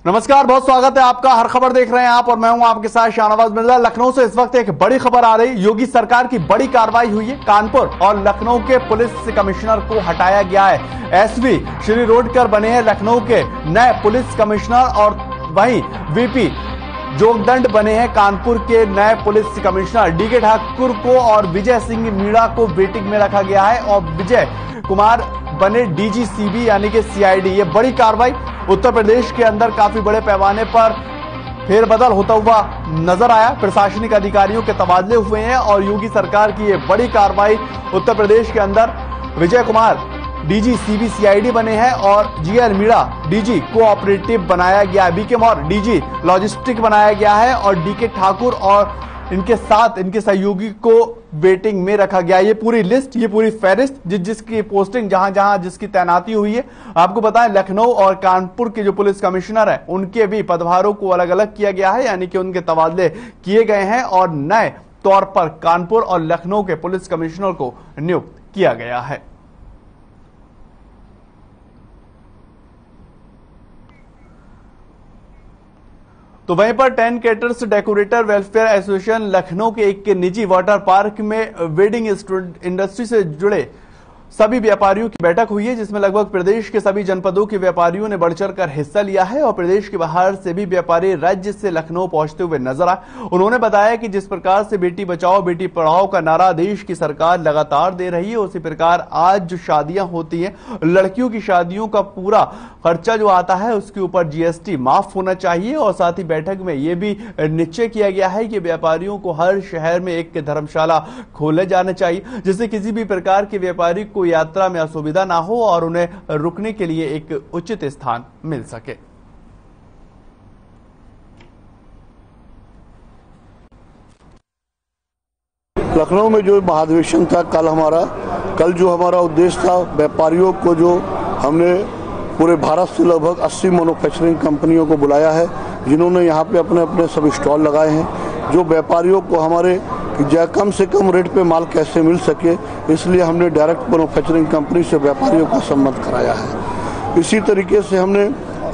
नमस्कार, बहुत स्वागत है आपका। हर खबर देख रहे हैं आप और मैं हूं आपके साथ शाहनवाज मिर्जा। लखनऊ से इस वक्त एक बड़ी खबर आ रही। योगी सरकार की बड़ी कार्रवाई हुई है। कानपुर और लखनऊ के पुलिस कमिश्नर को हटाया गया है। एसवी श्री रोडकर बने हैं लखनऊ के नए पुलिस कमिश्नर और वहीं वीपी जोगदंड बने हैं कानपुर के नए पुलिस कमिश्नर। डीके ठाकुर को और विजय सिंह मीणा को वेटिंग में रखा गया है और विजय कुमार बने डीजीसीबी यानी कि सीआईडी। ये बड़ी कार्रवाई उत्तर प्रदेश के अंदर काफी बड़े पैमाने पर फेरबदल होता हुआ नजर आया। प्रशासनिक अधिकारियों के तबादले हुए हैं और योगी सरकार की ये बड़ी कार्रवाई उत्तर प्रदेश के अंदर विजय कुमार डीजीसीबी सीआईडी बने हैं और जीएल मीणा डीजी कोऑपरेटिव बनाया गया है। बीके मौर्य डीजी लॉजिस्टिक बनाया गया है और डीके ठाकुर और इनके साथ इनके सहयोगी को वेटिंग में रखा गया। ये पूरी लिस्ट, ये पूरी फहरिस्त जिसकी पोस्टिंग जहां जहां जिसकी तैनाती हुई है। आपको बताएं लखनऊ और कानपुर के जो पुलिस कमिश्नर हैं उनके भी पदभारों को अलग अलग किया गया है, यानी कि उनके तबादले किए गए हैं और नए तौर पर कानपुर और लखनऊ के पुलिस कमिश्नर को नियुक्त किया गया है। तो वहीं पर 10 caterers decorator welfare association Lucknow के एक निजी वाटर पार्क में वेडिंग इंडस्ट्री से जुड़े सभी व्यापारियों की बैठक हुई है, जिसमें लगभग प्रदेश के सभी जनपदों के व्यापारियों ने बढ़ चढ़कर हिस्सा लिया है और प्रदेश के बाहर से भी व्यापारी राज्य से लखनऊ पहुंचते हुए नजर आए। उन्होंने बताया कि जिस प्रकार से बेटी बचाओ बेटी पढ़ाओ का नारा देश की सरकार लगातार दे रही है, उसी प्रकार आज जो शादियां होती हैं, लड़कियों की शादियों का पूरा खर्चा जो आता है उसके ऊपर जीएसटी माफ होना चाहिए। और साथ ही बैठक में यह भी निश्चय किया गया है कि व्यापारियों को हर शहर में एक धर्मशाला खोले जाने चाहिए, जिससे किसी भी प्रकार के व्यापारी को यात्रा में असुविधा ना हो और उन्हें रुकने के लिए एक उचित स्थान मिल सके। लखनऊ में जो महाधिवेशन था कल जो हमारा उद्देश्य था, व्यापारियों को जो हमने पूरे भारत से लगभग 80 मैन्युफैक्चरिंग कंपनियों को बुलाया है, जिन्होंने यहाँ पे अपने अपने सब स्टॉल लगाए हैं। जो व्यापारियों को हमारे कम से कम रेट पे माल कैसे मिल सके, इसलिए हमने डायरेक्ट मैन्युफैक्चरिंग कंपनी से व्यापारियों का संबंध कराया है। इसी तरीके से हमने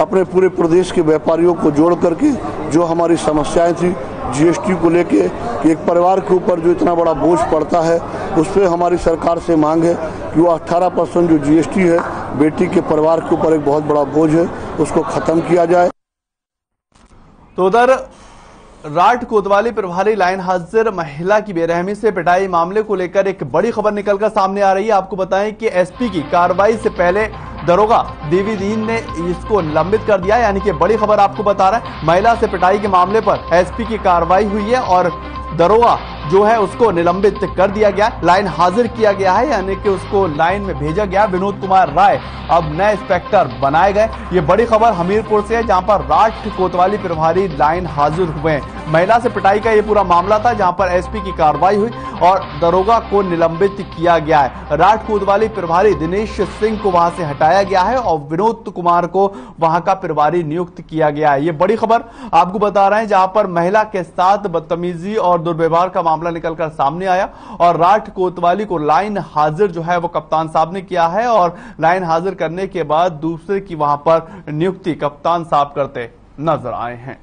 अपने पूरे प्रदेश के व्यापारियों को जोड़ करके जो हमारी समस्याएं थी जीएसटी को लेके कि एक परिवार के ऊपर जो इतना बड़ा बोझ पड़ता है, उस पर हमारी सरकार से मांग है कि वो 18% जो जीएसटी है बेटी के परिवार के ऊपर एक बहुत बड़ा बोझ है, उसको खत्म किया जाए। तो उधर राठ कोतवाली प्रभारी लाइन हाजिर महिला की बेरहमी से पिटाई मामले को लेकर एक बड़ी खबर निकलकर सामने आ रही है। आपको बताएं कि एसपी की कार्रवाई से पहले दरोगा देवी दीन ने इसको निलंबित कर दिया, यानी कि बड़ी खबर आपको बता रहा है। महिला से पिटाई के मामले पर एसपी की कार्रवाई हुई है और दरोगा जो है उसको निलंबित कर दिया गया, लाइन हाजिर किया गया है, यानी कि उसको लाइन में भेजा गया। विनोद कुमार राय अब नए इंस्पेक्टर बनाए गए। ये बड़ी खबर हमीरपुर से है, जहां पर राठ कोतवाली प्रभारी लाइन हाजिर हुए हैं। महिला से पिटाई का ये पूरा मामला था, जहां पर एसपी की कार्रवाई हुई और दरोगा को निलंबित किया गया है। राठ कोतवाली प्रभारी दिनेश सिंह को वहां से हटाया गया है और विनोद कुमार को वहां का प्रभारी नियुक्त किया गया है। ये बड़ी खबर आपको बता रहे हैं, जहां पर महिला के साथ बदतमीजी और दुर्व्यवहार का मामला निकलकर सामने आया और राठ कोतवाली को लाइन हाजिर जो है वो कप्तान साहब ने किया है और लाइन हाजिर करने के बाद दूसरे की वहां पर नियुक्ति कप्तान साहब करते नजर आए हैं।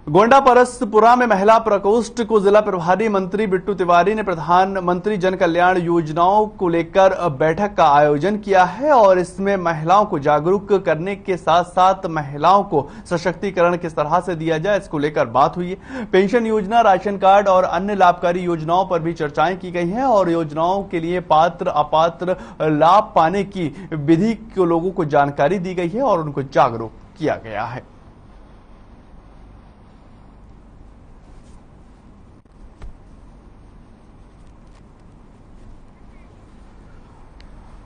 गोंडा परसपुरा में महिला प्रकोष्ठ को जिला प्रभारी मंत्री बिट्टू तिवारी ने प्रधानमंत्री जन कल्याण योजनाओं को लेकर बैठक का आयोजन किया है और इसमें महिलाओं को जागरूक करने के साथ साथ महिलाओं को सशक्तिकरण किस तरह से दिया जाए, इसको लेकर बात हुई है। पेंशन योजना, राशन कार्ड और अन्य लाभकारी योजनाओं पर भी चर्चाएं की गई हैं और योजनाओं के लिए पात्र अपात्र लाभ पाने की विधि को लोगों को जानकारी दी गई है और उनको जागरूक किया गया है।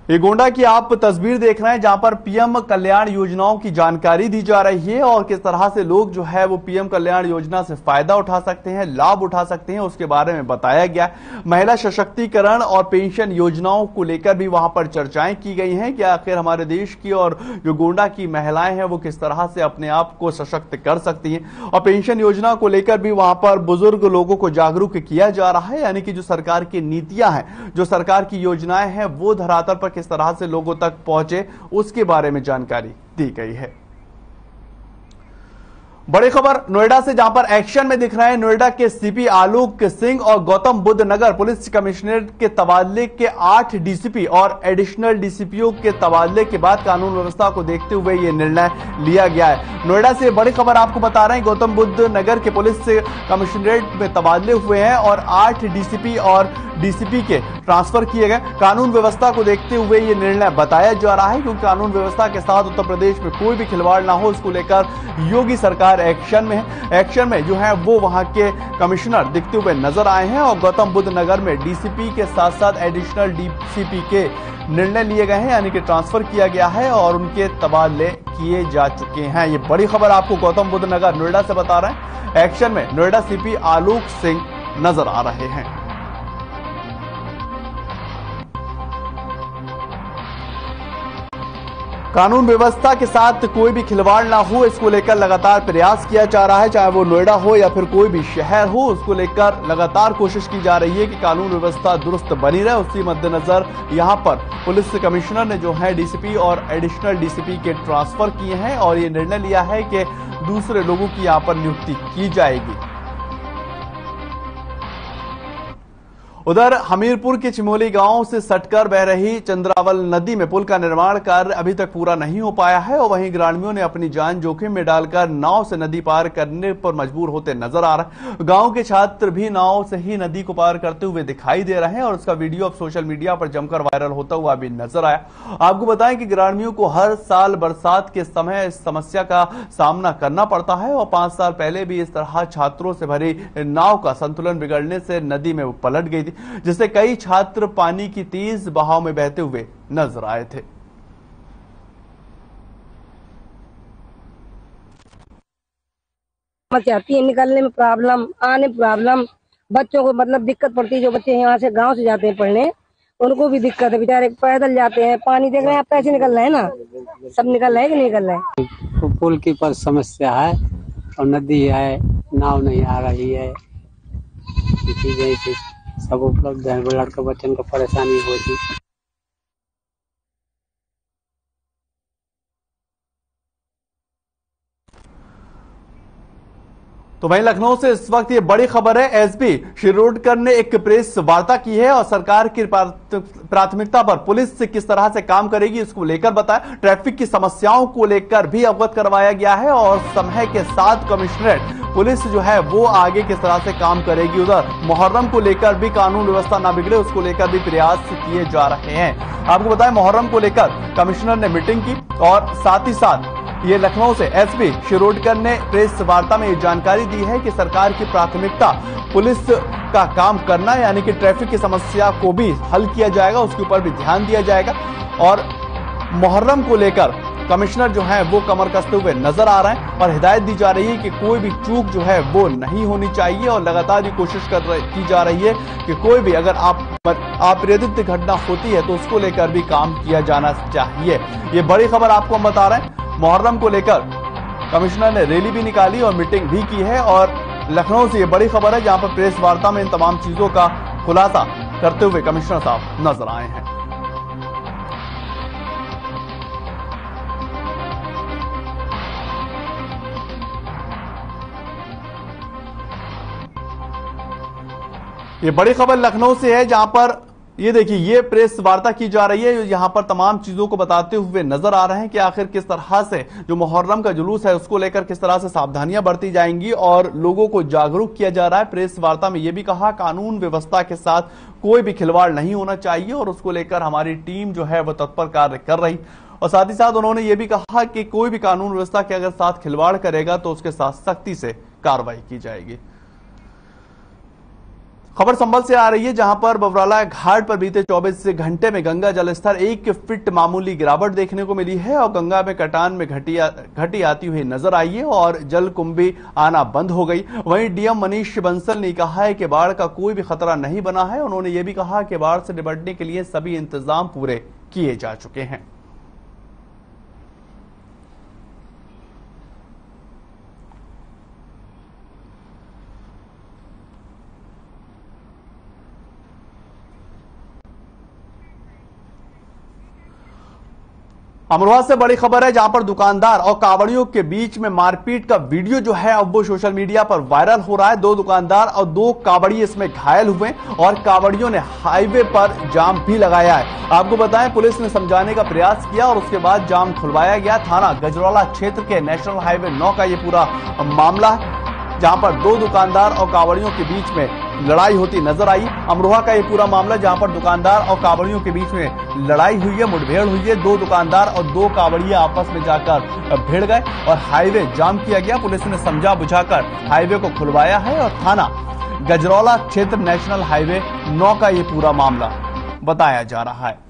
ये गोंडा की आप तस्वीर देख रहे हैं जहां पर पीएम कल्याण योजनाओं की जानकारी दी जा रही है और किस तरह से लोग जो है वो पीएम कल्याण योजना से फायदा उठा सकते हैं, लाभ उठा सकते हैं, उसके बारे में बताया गया है। महिला सशक्तिकरण और पेंशन योजनाओं को लेकर भी वहां पर चर्चाएं की गई हैं कि आखिर हमारे देश की और जो गोंडा की महिलाएं हैं वो किस तरह से अपने आप को सशक्त कर सकती हैं। और पेंशन योजना को लेकर भी वहां पर बुजुर्ग लोगों को जागरूक किया जा रहा है, यानी कि जो सरकार की नीतियां हैं, जो सरकार की योजनाएं हैं वो धरातल पर किस तरह से लोगों तक पहुंचे उसके बारे में जानकारी दी गई है। बड़ी खबर नोएडा से जहां पर एक्शन में दिख रहे हैं नोएडा के सीपी आलोक सिंह और गौतम बुद्ध नगर पुलिस कमिश्नरेट के तबादले के 8 डीसीपी और एडिशनल डीसीपीओ के तबादले के बाद कानून व्यवस्था को देखते हुए यह निर्णय लिया गया है। नोएडा से बड़ी खबर आपको बता रहे हैं, गौतम बुद्ध नगर के पुलिस कमिश्नरेट में तबादले हुए हैं और 8 डीसीपी और डीसीपी के ट्रांसफर किए गए। कानून व्यवस्था को देखते हुए यह निर्णय बताया जा रहा है क्योंकि कानून व्यवस्था के साथ उत्तर प्रदेश में कोई भी खिलवाड़ ना हो, इसको लेकर योगी सरकार एक्शन में है। एक्शन में जो है वो वहां के कमिश्नर दिखते हुए नजर आए हैं और गौतम बुद्ध नगर में डीसीपी के साथ साथ एडिशनल डीसीपी के निर्णय लिए गए हैं, यानी कि ट्रांसफर किया गया है और उनके तबादले किए जा चुके हैं। ये बड़ी खबर आपको गौतम बुद्ध नगर नोएडा से बता रहे हैं। एक्शन में नोएडा सीपी आलोक सिंह नजर आ रहे हैं। कानून व्यवस्था के साथ कोई भी खिलवाड़ ना हो, इसको लेकर लगातार प्रयास किया जा रहा है, चाहे वो नोएडा हो या फिर कोई भी शहर हो, उसको लेकर लगातार कोशिश की जा रही है कि कानून व्यवस्था दुरुस्त बनी रहे। उसी मद्देनजर यहां पर पुलिस कमिश्नर ने जो है डीसीपी और एडिशनल डीसीपी के ट्रांसफर किए हैं और ये निर्णय लिया है कि दूसरे लोगों की यहां पर नियुक्ति की जाएगी। उधर हमीरपुर के चिमोली गांव से सटकर बह रही चंद्रावल नदी में पुल का निर्माण कार्य अभी तक पूरा नहीं हो पाया है और वहीं ग्रामीणों ने अपनी जान जोखिम में डालकर नाव से नदी पार करने पर मजबूर होते नजर आ रहे हैं। गांव के छात्र भी नाव से ही नदी को पार करते हुए दिखाई दे रहे हैं और उसका वीडियो अब सोशल मीडिया पर जमकर वायरल होता हुआ भी नजर आया। आपको बताएं कि ग्रामीणों को हर साल बरसात के समय इस समस्या का सामना करना पड़ता है और 5 साल पहले भी इस तरह छात्रों से भरी नाव का संतुलन बिगड़ने से नदी में पलट गई थी, जिससे कई छात्र पानी की तेज बहाव में बहते हुए नजर आए थे। आती है, निकलने में प्रॉब्लम, आने प्रॉब्लम, बच्चों को मतलब दिक्कत पड़ती है। जो बच्चे यहाँ से गांव से जाते हैं पढ़ने, उनको भी दिक्कत है, बेचारे पैदल जाते हैं। पानी देख रहे हैं आप, पैसे निकल रहे हैं ना, सब निकल रहे हैं कि नहीं निकल रहे हैं। पुल की पर समस्या है और नदी है, नाव नहीं आ रही है, चीजें सब उपलब्ध है, लड़का बच्चन को परेशानी होती। तो वहीं लखनऊ से इस वक्त ये बड़ी खबर है, एसपी शिरोडकर ने एक प्रेस वार्ता की है और सरकार की प्राथमिकता पर पुलिस से किस तरह से काम करेगी इसको लेकर बताया। ट्रैफिक की समस्याओं को लेकर भी अवगत करवाया गया है और समय के साथ कमिश्नरेट पुलिस जो है वो आगे किस तरह से काम करेगी। उधर मुहर्रम को लेकर भी कानून व्यवस्था ना बिगड़े उसको लेकर भी प्रयास किए जा रहे हैं। आपको बताएं मुहर्रम को लेकर कमिश्नर ने मीटिंग की और साथ ही साथ ये लखनऊ से एसपी शिरोडकर ने प्रेस वार्ता में ये जानकारी दी है कि सरकार की प्राथमिकता पुलिस का काम करना, यानी कि ट्रैफिक की समस्या को भी हल किया जाएगा, उसके ऊपर भी ध्यान दिया जाएगा। और मुहर्रम को लेकर कमिश्नर जो है वो कमर कसते हुए नजर आ रहे हैं और हिदायत दी जा रही है कि कोई भी चूक जो है वो नहीं होनी चाहिए और लगातार ये कोशिश की जा रही है कि कोई भी अगर अप्रेरित घटना होती है तो उसको लेकर भी काम किया जाना चाहिए। ये बड़ी खबर आपको हम बता रहे हैं। मुहर्रम को लेकर कमिश्नर ने रैली भी निकाली और मीटिंग भी की है और लखनऊ से ये बड़ी खबर है जहां पर प्रेस वार्ता में इन तमाम चीजों का खुलासा करते हुए कमिश्नर साहब नजर आए हैं। ये बड़ी खबर लखनऊ से है जहां पर ये देखिए ये प्रेस वार्ता की जा रही है, यहां पर तमाम चीजों को बताते हुए नजर आ रहे हैं कि आखिर किस तरह से जो मुहर्रम का जुलूस है उसको लेकर किस तरह से सावधानियां बरती जाएंगी और लोगों को जागरूक किया जा रहा है। प्रेस वार्ता में यह भी कहा कानून व्यवस्था के साथ कोई भी खिलवाड़ नहीं होना चाहिए और उसको लेकर हमारी टीम जो है वह तत्पर कार्य कर रही। और साथ ही साथ उन्होंने ये भी कहा कि कोई भी कानून व्यवस्था के अगर साथ खिलवाड़ करेगा तो उसके साथ सख्ती से कार्रवाई की जाएगी। खबर संभल से आ रही है, जहां पर बबराला घाट पर बीते 24 घंटे में गंगा जलस्तर 1 फीट मामूली गिरावट देखने को मिली है और गंगा में कटान में घटी आती हुई नजर आई है और जलकुंभी आना बंद हो गई। वहीं डीएम मनीष बंसल ने कहा है कि बाढ़ का कोई भी खतरा नहीं बना है। उन्होंने ये भी कहा कि बाढ़ से निपटने के लिए सभी इंतजाम पूरे किए जा चुके हैं। अमरोहा से बड़ी खबर है, जहां पर दुकानदार और कावड़ियों के बीच में मारपीट का वीडियो जो है अब वो सोशल मीडिया पर वायरल हो रहा है। 2 दुकानदार और 2 कावड़ी इसमें घायल हुए और कावड़ियों ने हाईवे पर जाम भी लगाया है। आपको बताएं, पुलिस ने समझाने का प्रयास किया और उसके बाद जाम खुलवाया गया। थाना गजरौला क्षेत्र के नेशनल हाईवे 9 का ये पूरा मामला है, जहां पर 2 दुकानदार और कावड़ियों के बीच में लड़ाई होती नजर आई। अमरोहा का ये पूरा मामला, जहां पर दुकानदार और कावड़ियों के बीच में लड़ाई हुई है, मुठभेड़ हुई है। 2 दुकानदार और 2 कावड़िया आपस में जाकर भिड़ गए और हाईवे जाम किया गया। पुलिस ने समझा बुझाकर हाईवे को खुलवाया है और थाना गजरौला क्षेत्र नेशनल हाईवे 9 का ये पूरा मामला बताया जा रहा है।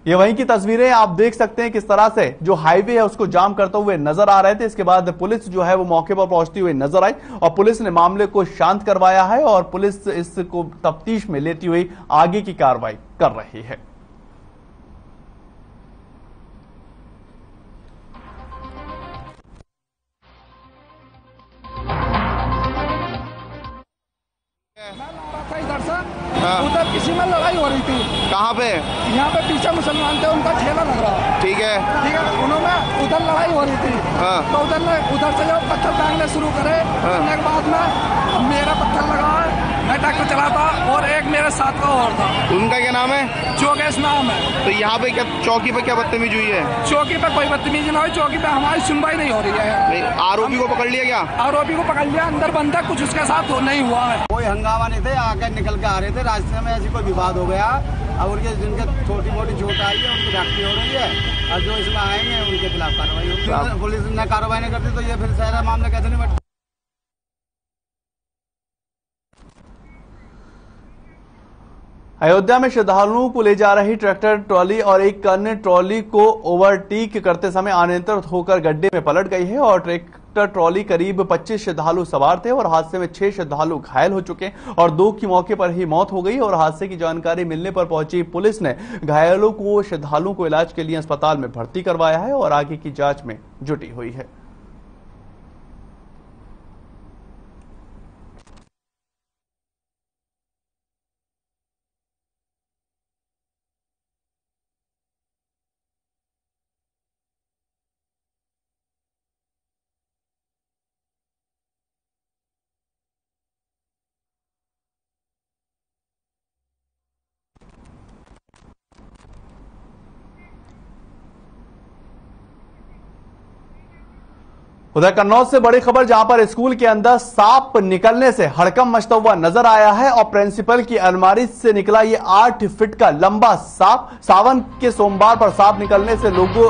ये वहीं की तस्वीरें आप देख सकते हैं, किस तरह से जो हाईवे है उसको जाम करते हुए नजर आ रहे थे। इसके बाद पुलिस जो है वो मौके पर पहुंचती हुई नजर आई और पुलिस ने मामले को शांत करवाया है और पुलिस इसको तफ्तीश में लेती हुई आगे की कार्रवाई कर रही है। उधर किसी में लड़ाई हो रही थी। कहाँ पे? यहाँ पे पीछे मुसलमान थे, उनका ठेला लग रहा। ठीक है, उन्होंने उधर लड़ाई हो रही थी। तो उधर से जब पत्थर फेंकने शुरू करे, करने के बाद में मेरा पत्थर लगा, मैं ट्रैक्टर चलाता और एक मेरे साथ का और था। उनका क्या नाम है? जोगेश नाम है। तो यहाँ पे क्या चौकी पे क्या बदतमीजी हुई है? चौकी पे कोई बदतमीजी ना हुई, चौकी पे हमारी सुनवाई नहीं हो रही है। आरोपी को पकड़ लिया? क्या आरोपी को पकड़ लिया, अंदर बंद है, कुछ उसके साथ नहीं हुआ है। कोई हंगामा नहीं थे, आकर निकल के आ रहे थे, रास्ते में ऐसी कोई विवाद हो गया और उनके जिनके छोटी मोटी चोट आई है उनकी डॉक्टरी हो रही है और जो इसमें आएंगे उनके खिलाफ कार्रवाई होगी। पुलिस ने कार्रवाई नहीं करती तो ये फिर सारा मामला कैसे नहीं बैठता। अयोध्या में श्रद्धालुओं को ले जा रही ट्रैक्टर ट्रॉली और एक अन्य ट्रॉली को ओवरटेक करते समय अनियंत्रित होकर गड्ढे में पलट गई है और ट्रैक्टर ट्रॉली करीब 25 श्रद्धालु सवार थे और हादसे में 6 श्रद्धालु घायल हो चुके और 2 की मौके पर ही मौत हो गई। और हादसे की जानकारी मिलने पर पहुंची पुलिस ने घायलों को श्रद्धालुओं को इलाज के लिए अस्पताल में भर्ती करवाया है और आगे की जांच में जुटी हुई है। उधर कन्नौज से बड़ी खबर, जहां पर स्कूल के अंदर सांप निकलने से हड़कंप मचता हुआ नजर आया है और प्रिंसिपल की अलमारी से निकला ये 8 फीट का लंबा सांप। सावन के सोमवार पर सांप निकलने से लोगों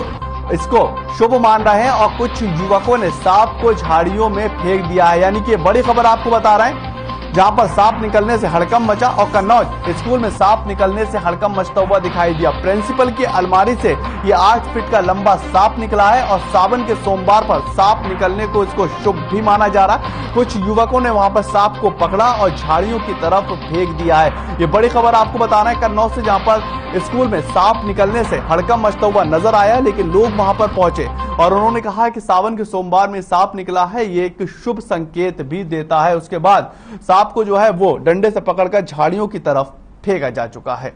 इसको शुभ मान रहे हैं और कुछ युवकों ने सांप को झाड़ियों में फेंक दिया है। यानी कि बड़ी खबर आपको बता रहे हैं, जहां पर सांप निकलने से हड़कंप मचा और कन्नौज स्कूल में सांप निकलने से हड़कंप मचता हुआ दिखाई दिया। प्रिंसिपल की अलमारी से ये 8 फीट का लंबा सांप निकला है और सावन के सोमवार पर सांप निकलने को इसको शुभ भी माना जा रहा है। कुछ युवकों ने वहां पर सांप को पकड़ा और झाड़ियों की तरफ फेंक दिया है। ये बड़ी खबर आपको बताना है कन्नौज से, जहां पर स्कूल में सांप निकलने से हड़कंप मचता हुआ नजर आया, लेकिन लोग वहां पर पहुंचे और उन्होंने कहा कि सावन के सोमवार में सांप निकला है, ये एक शुभ संकेत भी देता है। उसके बाद सांप को जो है वो डंडे से पकड़कर झाड़ियों की तरफ फेंका जा चुका है।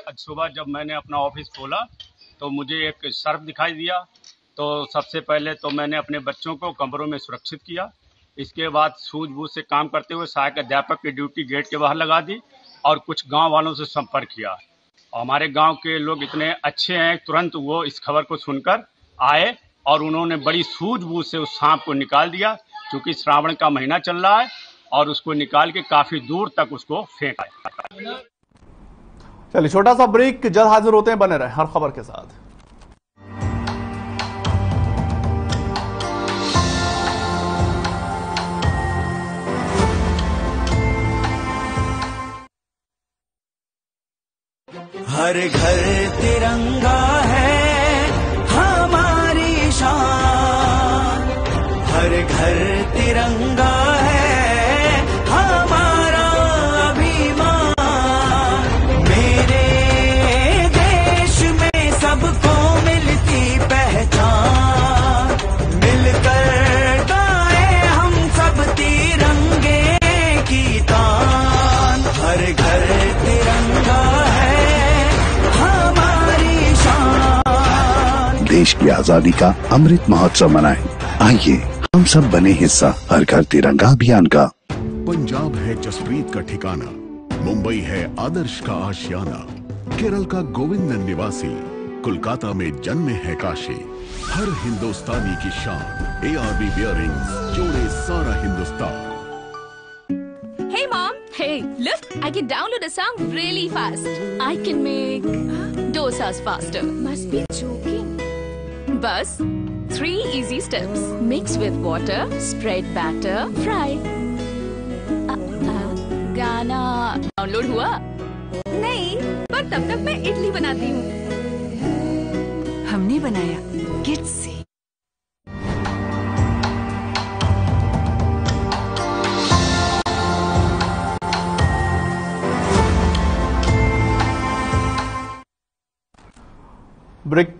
आज सुबह जब मैंने अपना ऑफिस खोला तो मुझे एक सर्प दिखाई दिया। तो सबसे पहले तो मैंने अपने बच्चों को कमरों में सुरक्षित किया। इसके बाद सूझबूझ से काम करते हुए सहायक अध्यापक की ड्यूटी गेट के बाहर लगा दी और कुछ गांव वालों से संपर्क किया। हमारे गांव के लोग इतने अच्छे हैं, तुरंत वो इस खबर को सुनकर आए और उन्होंने बड़ी सूझबूझ से उस सांप को निकाल दिया। क्योंकि श्रावण का महीना चल रहा है और उसको निकाल के काफी दूर तक उसको फेंका। चलिए छोटा सा ब्रेक, जल्द हाजिर होते हैं, बने रहे हर खबर के साथ। हर घर तिरंगा है हमारी शान, हर घर तिरंगा है हमारा अभिमान। मेरे देश में सबको मिलती पहचान, मिलकर गाए हम सब तिरंगे की तान। हर घर तिरंगा है हमारी शान। देश की आजादी का अमृत महोत्सव मनाएं। आइए हम सब बने हिस्सा हर घर तिरंगा अभियान का। पंजाब है जसप्रीत का ठिकाना, मुंबई है आदर्श का आशियाना, केरल का गोविंद निवासी, कोलकाता में जन्मे है काशी। हर हिंदुस्तानी की शान, ARB बियरिंग्स जोड़े सारा Hindustan. Hey mom, hey, look, I can download a song really fast. I can make dosas faster. Must be joking. Bus, 3 easy steps. Mix with water, spread batter, fry. गाना डाउनलोड हुआ? नहीं, पर तब तक मैं इडली बनाती हूँ। हमने बनाया किड्स से। ब्रेक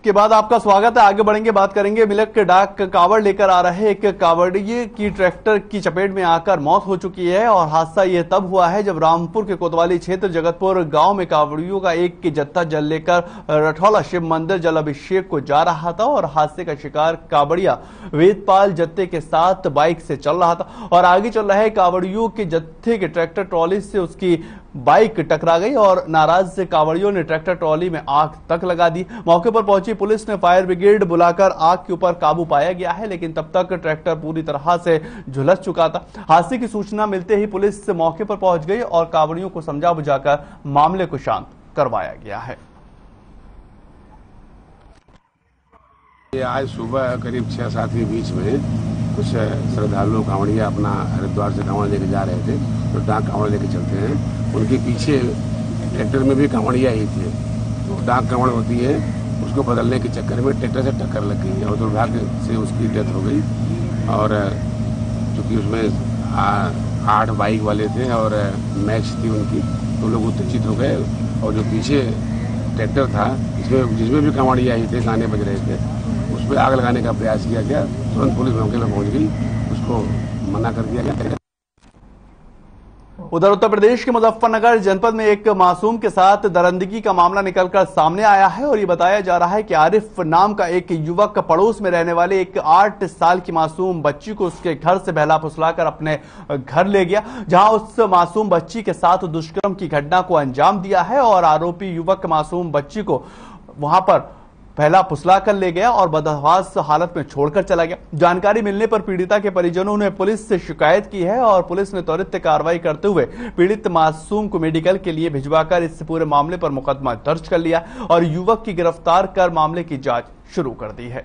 के बाद आपका स्वागत है। आगे बढ़ेंगे, बात करेंगे मिलक डाक कावड़ लेकर आ रहे एक कावड़िये की ट्रैक्टर की चपेट में आकर मौत हो चुकी है। और हादसा यह तब हुआ है जब रामपुर के कोतवाली क्षेत्र जगतपुर गांव में कावड़ियों का एक जत्था जल लेकर रठौला शिव मंदिर जल अभिषेक को जा रहा था। और हादसे का शिकार कावड़िया वेदपाल जत्थे के साथ बाइक से चल रहा था और आगे चल रहे कावड़ियों के जत्थे के ट्रैक्टर ट्रॉली से उसकी बाइक टकरा गई और नाराज से कावड़ियों ने ट्रैक्टर ट्रॉली में आग तक लगा दी। मौके पर पहुंची पुलिस ने फायर ब्रिगेड बुलाकर आग के ऊपर काबू पाया गया है, लेकिन तब तक ट्रैक्टर पूरी तरह से झुलस चुका था। हादसे की सूचना मिलते ही पुलिस मौके पर पहुंच गई और कावड़ियों को समझा बुझाकर मामले को शांत करवाया गया है। आज सुबह करीब 6-7 के बीच में कुछ श्रद्धालु कांवड़िया अपना हरिद्वार से कांवड़ लेके जा रहे थे, तो डाक कांवड़ लेके चलते हैं। उनके पीछे ट्रैक्टर में भी कांवड़िया ही थे। तो डाक कांवड़ होती है, उसको बदलने के चक्कर में ट्रैक्टर से टक्कर लग गई और दुर्भाग्य से उसकी डेथ हो गई। और चूँकि उसमें 8 बाइक वाले थे और मैच थी उनकी, तो लोग उत्तेजित हो गए और जो पीछे ट्रैक्टर था जिसमें भी कांवड़िया ही थे, गाने बज रहे थे, उस पर आग लगाने का प्रयास किया गया। तुरंत पुलिस मौके पर पहुंच गई, उसको मना कर दिया गया। उधर उत्तर प्रदेश के मुजफ्फरनगर जनपद में एक मासूम के साथ दरिंदगी का मामला निकलकर सामने आया है। और ये बताया जा रहा है कि आरिफ नाम का एक युवक पड़ोस में रहने वाले एक 8 साल की मासूम बच्ची को उसके घर से बहला फुसलाकर अपने घर ले गया, जहां उस मासूम बच्ची के साथ दुष्कर्म की घटना को अंजाम दिया है। और आरोपी युवक मासूम बच्ची को वहां पर पहला फुसला कर ले गया और बदहवास हालत में छोड़कर चला गया। जानकारी मिलने पर पीड़िता के परिजनों ने पुलिस से शिकायत की है और पुलिस ने त्वरित कार्रवाई करते हुए पीड़ित मासूम को मेडिकल के लिए भिजवाकर इस पूरे मामले पर मुकदमा दर्ज कर लिया और युवक की गिरफ्तार कर मामले की जांच शुरू कर दी है।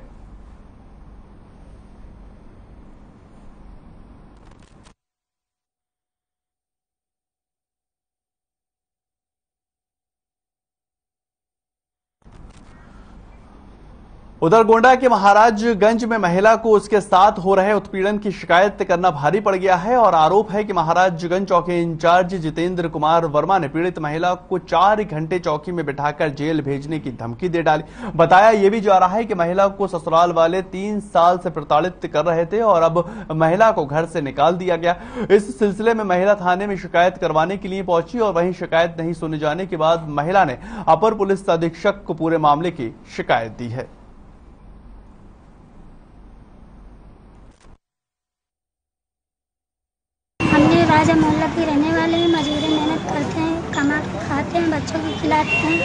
उधर गोंडा के महाराजगंज में महिला को उसके साथ हो रहे उत्पीड़न की शिकायत करना भारी पड़ गया है और आरोप है कि महाराजगंज चौकी इंचार्ज जितेंद्र कुमार वर्मा ने पीड़ित महिला को 4 घंटे चौकी में बिठाकर जेल भेजने की धमकी दे डाली। बताया यह भी जा रहा है कि महिला को ससुराल वाले 3 साल से प्रताड़ित कर रहे थे और अब महिला को घर से निकाल दिया गया। इस सिलसिले में महिला थाने में शिकायत करवाने के लिए पहुंची और वहीं शिकायत नहीं सुने जाने के बाद महिला ने अपर पुलिस अधीक्षक को पूरे मामले की शिकायत दी है। राजा मोहल्ला की रहने वाले हैं, मजदूरी मेहनत करते हैं, कमा खाते हैं, बच्चों को खिलाते हैं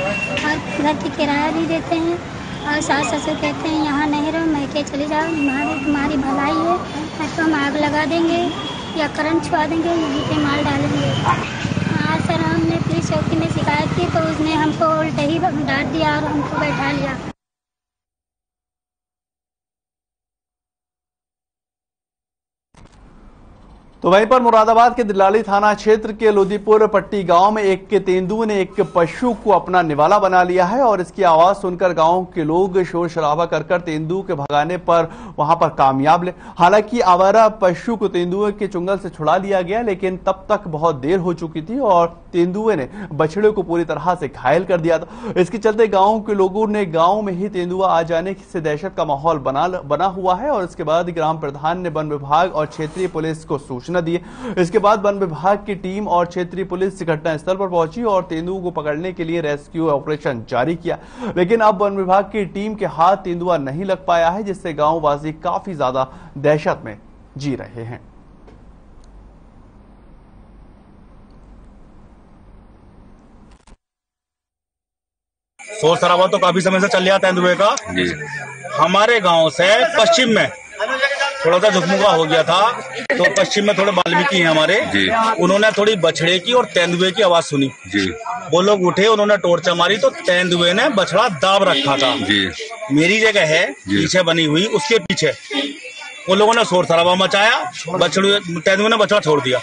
और घर की किराया भी देते हैं। और सास ससुर कहते हैं यहाँ नहीं रहो, मैके चले जाओ, तुम्हारी भलाई है, नहीं तो हम आग लगा देंगे या करंट छुआ देंगे, यहीं पे माल डालेंगे। हाँ सर, हमने पुलिस चौकी में शिकायत की तो उसने हमको उल्टे ही डांट दिया और हमको बैठा लिया। तो वहीं पर मुरादाबाद के दिलाली थाना क्षेत्र के लोदीपुर पट्टी गांव में एक तेंदुए ने एक पशु को अपना निवाला बना लिया है और इसकी आवाज सुनकर गांव के लोग शोर शराबा कर तेंदुए के भगाने पर वहां पर कामयाब ले। हालांकि आवारा पशु को तेंदुए के चुंगल से छुड़ा लिया गया, लेकिन तब तक बहुत देर हो चुकी थी और तेंदुए ने बछड़े को पूरी तरह से घायल कर दिया था। इसके चलते गाँव के लोगों ने गाँव में ही तेंदुआ आ जाने से दहशत का माहौल बना हुआ है और इसके बाद ग्राम प्रधान ने वन विभाग और क्षेत्रीय पुलिस को सूचना दी। इसके बाद वन विभाग की टीम और क्षेत्रीय पुलिस घटनास्थल पर पहुंची और तेंदुए को पकड़ने के लिए रेस्क्यू ऑपरेशन जारी किया, लेकिन अब वन विभाग की टीम के हाथ तेंदुआ नहीं लग पाया है, जिससे गांववासी काफी ज्यादा दहशत में जी रहे हैं। शोर शराबा तो काफी समय से चल रहा है तेंदुए का। हमारे गांव से पश्चिम में थोड़ा सा झुकमुका हो गया था, तो पश्चिम में थोड़े वाल्मीकि हैं हमारे, उन्होंने थोड़ी बछड़े की और तेंदुए की आवाज सुनी। वो लोग उठे, उन्होंने टोर्चा मारी तो तेंदुए ने बछड़ा दाब रखा था। मेरी जगह है पीछे बनी हुई, उसके पीछे उन लोगों ने शोर शराबा मचाया, तेंदुए ने बछड़ा छोड़ दिया,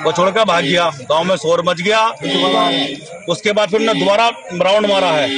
वो छोड़कर भाग गया। गांव में शोर मच गया। उसके बाद फिर उन्होंने दोबारा राउंड मारा है।